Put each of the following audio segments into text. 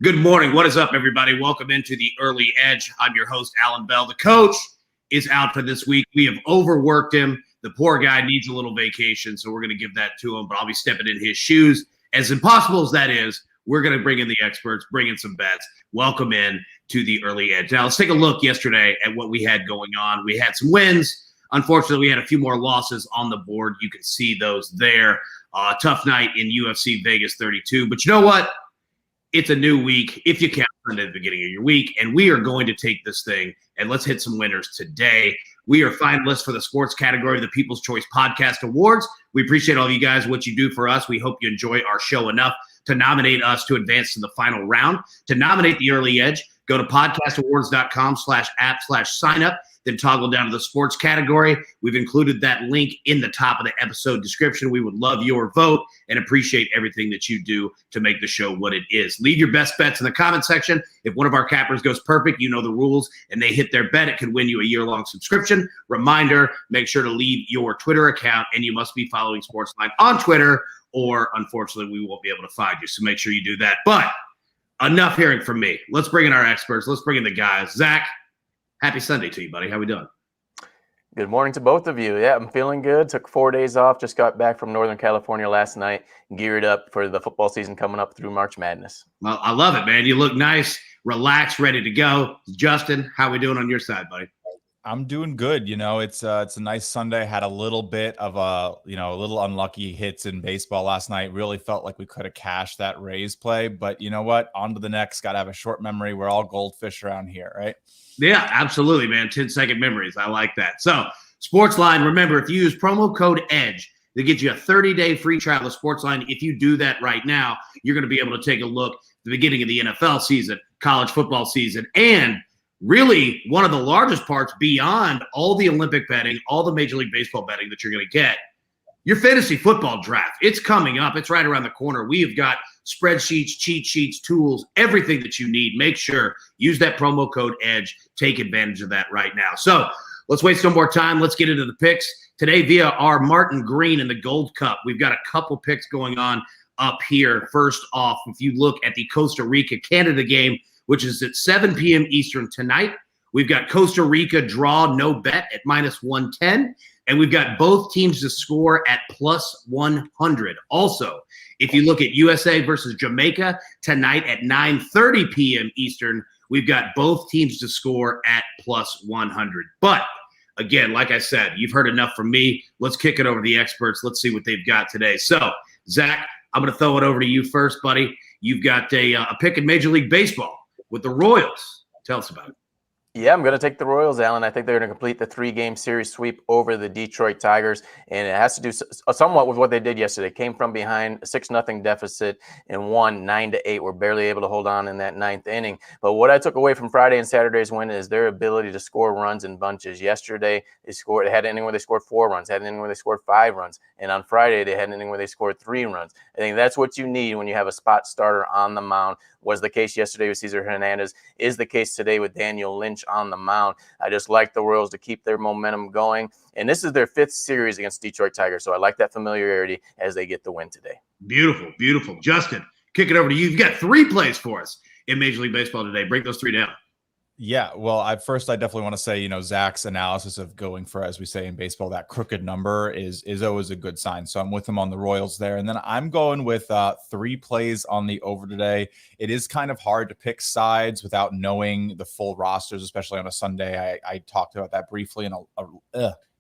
Good morning. What is up, everybody? Welcome into the Early Edge. I'm your host, Allan Bell. The coach is out for this week. We have overworked him. The poor guy needs a little vacation, so we're going to give that to him, but I'll be stepping in his shoes. As impossible as that is, we're going to bring in the experts, bring in some bets. Welcome in to the Early Edge. Now, let's take a look yesterday at what we had going on. We had some wins. Unfortunately, we had a few more losses on the board. You can see those there. Tough night in UFC Vegas 32. But you know what? It's a new week, if you count Sunday at the beginning of your week, and we are going to take this thing and let's hit some winners today. We are finalists for the sports category of the People's Choice Podcast Awards. We appreciate all of you guys, what you do for us. We hope you enjoy our show enough to nominate us to advance to the final round. To nominate the Early Edge, go to podcastawards.com/app/sign up. Then toggle down to the sports category. We've included that link in the top of the episode description. We would love your vote and appreciate everything that you do to make the show what it is. Leave your best bets in the comment section. If one of our cappers goes perfect, you know the rules, and they hit their bet, it could win you a year-long subscription. Reminder, make sure to leave your Twitter account, and you must be following SportsLine on Twitter, or unfortunately, we won't be able to find you. So make sure you do that. But enough hearing from me. Let's bring in our experts. Let's bring in the guys. Zack, happy Sunday to you, buddy. How we doing? Good morning to both of you. Yeah, I'm feeling good. Took 4 days off. Just got back from Northern California last night. Geared up for the football season coming up through March Madness. Well, I love it, man. You look nice, relaxed, ready to go. Justin, how we doing on your side, buddy? I'm doing good. You know, it's a nice Sunday. Had a little bit of a little unlucky hits in baseball last night. Really felt like we could have cashed that Rays play, but you know what? On to the next. Got to have a short memory. We're all goldfish around here, right? Yeah, absolutely, man. 10-second memories. I like that. So, SportsLine, remember, if you use promo code EDGE, they get you a 30-day free trial of SportsLine. If you do that right now, you're going to be able to take a look at the beginning of the NFL season, college football season, and really one of the largest parts beyond all the Olympic betting, all the Major League Baseball betting that you're going to get, your fantasy football draft. It's coming up. It's right around the corner. We have got spreadsheets, cheat sheets, tools, everything that you need. Make sure, use that promo code EDGE. Take advantage of that right now. So let's waste no more time. Let's get into the picks. Today via our Martin Green in the Gold Cup, we've got a couple picks going on up here. First off, if you look at the Costa Rica-Canada game, which is at 7 p.m. Eastern tonight, we've got Costa Rica draw no bet at -110. And we've got both teams to score at +100. Also, if you look at USA versus Jamaica tonight at 9:30 p.m. Eastern, we've got both teams to score at +100. But again, like I said, you've heard enough from me. Let's kick it over to the experts. Let's see what they've got today. So, Zack, I'm going to throw it over to you first, buddy. You've got a pick in Major League Baseball with the Royals. Tell us about it. Yeah, I'm going to take the Royals, Allan. I think they're going to complete the 3-game series sweep over the Detroit Tigers, and it has to do somewhat with what they did yesterday. Came from behind a 6-0 deficit and won 9-8. We're barely able to hold on in that 9th inning. But what I took away from Friday and Saturday's win is their ability to score runs in bunches. Yesterday, they had an inning where they scored 4 runs, had an inning where they scored 5 runs, and on Friday, they had an inning where they scored 3 runs. I think that's what you need when you have a spot starter on the mound. Was the case yesterday with Cesar Hernandez, is the case today with Daniel Lynch on the mound. I just like the Royals to keep their momentum going. And this is their 5th series against Detroit Tigers, so I like that familiarity as they get the win today. Beautiful, beautiful. Justin, kick it over to you. You've got 3 plays for us in Major League Baseball today. Break those 3 down. Yeah, well, I definitely want to say, Zach's analysis of going for, as we say in baseball, that crooked number is always a good sign. So I'm with him on the Royals there. And then I'm going with 3 plays on the over today. It is kind of hard to pick sides without knowing the full rosters, especially on a Sunday. I talked about that briefly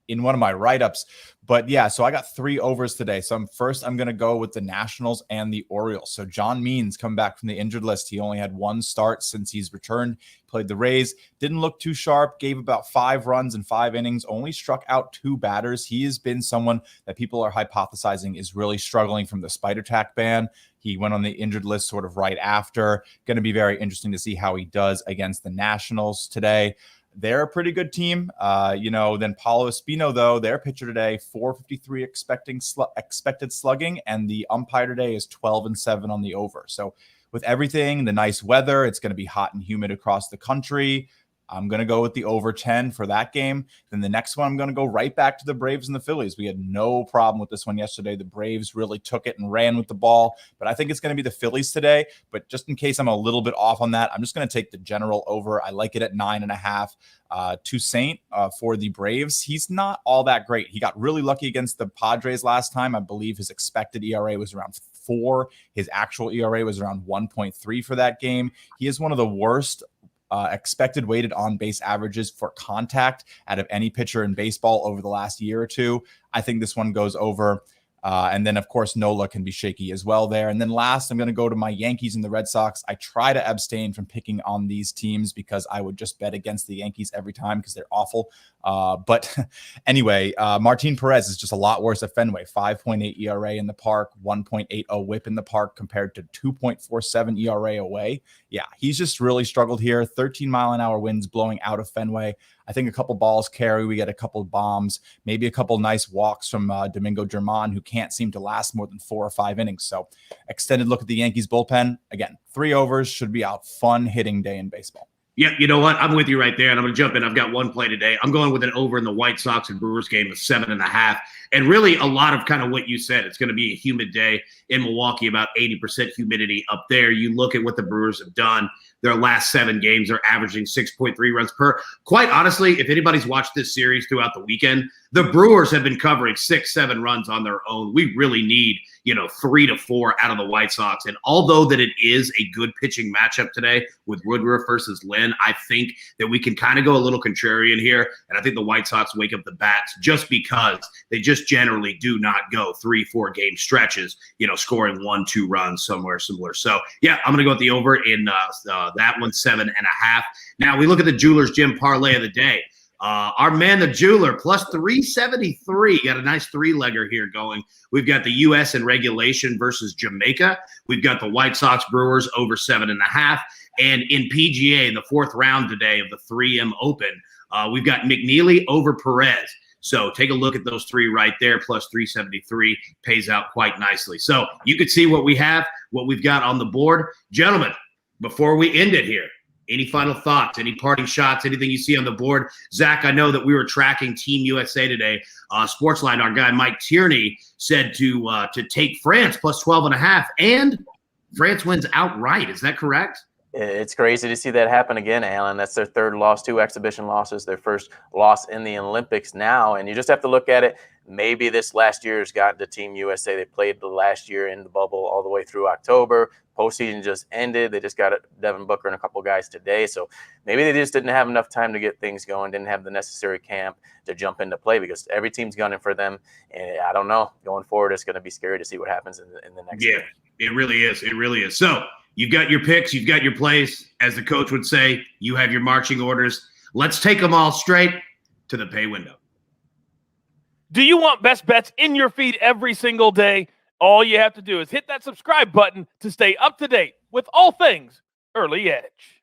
in one of my write-ups. But yeah, so I got 3 overs today. So I'm going to go with the Nationals and the Orioles. So John Means come back from the injured list. He only had 1 start since he's returned. Played the Rays, didn't look too sharp, gave about 5 runs in 5 innings, only struck out 2 batters. He has been someone that people are hypothesizing is really struggling from the spider tack ban. He went on the injured list sort of right after. Going to be very interesting to see how he does against the Nationals today. They're a pretty good team. Then Paulo Espino, though, their pitcher today, 453 expected slugging, and the umpire today is 12-7 on the over. So with everything, the nice weather, it's going to be hot and humid across the country. I'm going to go with the over 10 for that game. Then the next one, I'm going to go right back to the Braves and the Phillies. We had no problem with this one yesterday. The Braves really took it and ran with the ball, but I think it's going to be the Phillies today. But just in case I'm a little bit off on that, I'm just going to take the general over. I like it at 9.5. Toussaint for the Braves. He's not all that great. He got really lucky against the Padres last time. I believe his expected ERA was around 4. His actual ERA was around 1.3 for that game. He is one of the worst expected weighted on base averages for contact out of any pitcher in baseball over the last year or two. I think this one goes over. And then, of course, Nola can be shaky as well there. And then last, I'm going to go to my Yankees and the Red Sox. I try to abstain from picking on these teams because I would just bet against the Yankees every time because they're awful. But anyway, Martin Perez is just a lot worse at Fenway. 5.8 ERA in the park, 1.80 whip in the park compared to 2.47 ERA away. Yeah, he's just really struggled here. 13-mile-an-hour winds blowing out of Fenway. I think a couple balls carry. We get a couple bombs, maybe a couple nice walks from Domingo Germán, who can't seem to last more than 4 or 5 innings. So extended look at the Yankees bullpen. Again, 3 overs should be a fun hitting day in baseball. Yeah, you know what? I'm with you right there, and I'm going to jump in. I've got one play today. I'm going with an over in the White Sox and Brewers game of 7.5. And really a lot of kind of what you said. It's going to be a humid day in Milwaukee, about 80% humidity up there. You look at what the Brewers have done. Their last 7 games are averaging 6.3 runs per. Quite honestly, if anybody's watched this series throughout the weekend, the Brewers have been covering 6-7 runs on their own. We really need, 3 to 4 out of the White Sox. And although that it is a good pitching matchup today with Woodruff versus Lynn, I think that we can kind of go a little contrarian here. And I think the White Sox wake up the bats just because they just generally do not go 3-4 game stretches, scoring 1-2 runs somewhere similar. So yeah, I'm going to go with the over in that one, 7.5. Now we look at the Jewelers Gym parlay of the day. Our man, the jeweler, plus 373. Got a nice 3-legger here going. We've got the U.S. in regulation versus Jamaica. We've got the White Sox Brewers over 7.5. And in PGA, the 4th round today of the 3M Open, we've got McNeely over Perez. So take a look at those 3 right there, plus 373 pays out quite nicely. So you can see what we have, what we've got on the board. Gentlemen, before we end it here, any final thoughts, any parting shots, anything you see on the board? Zach, I know that we were tracking Team USA today. SportsLine, our guy Mike Tierney said to take France plus 12.5, and France wins outright. Is that correct? It's crazy to see that happen again, Allan. That's their 3rd loss, 2 exhibition losses, their first loss in the Olympics now. And you just have to look at it. Maybe this last year has gotten to Team USA. They played the last year in the bubble all the way through October. Postseason just ended. They just got Devin Booker and a couple guys today. So maybe they just didn't have enough time to get things going, didn't have the necessary camp to jump into play because every team's gunning for them. And I don't know. Going forward, it's going to be scary to see what happens in the next game. It really is. It really is. So you've got your picks. You've got your plays. As the coach would say, you have your marching orders. Let's take them all straight to the pay window. Do you want best bets in your feed every single day? All you have to do is hit that subscribe button to stay up to date with all things Early Edge.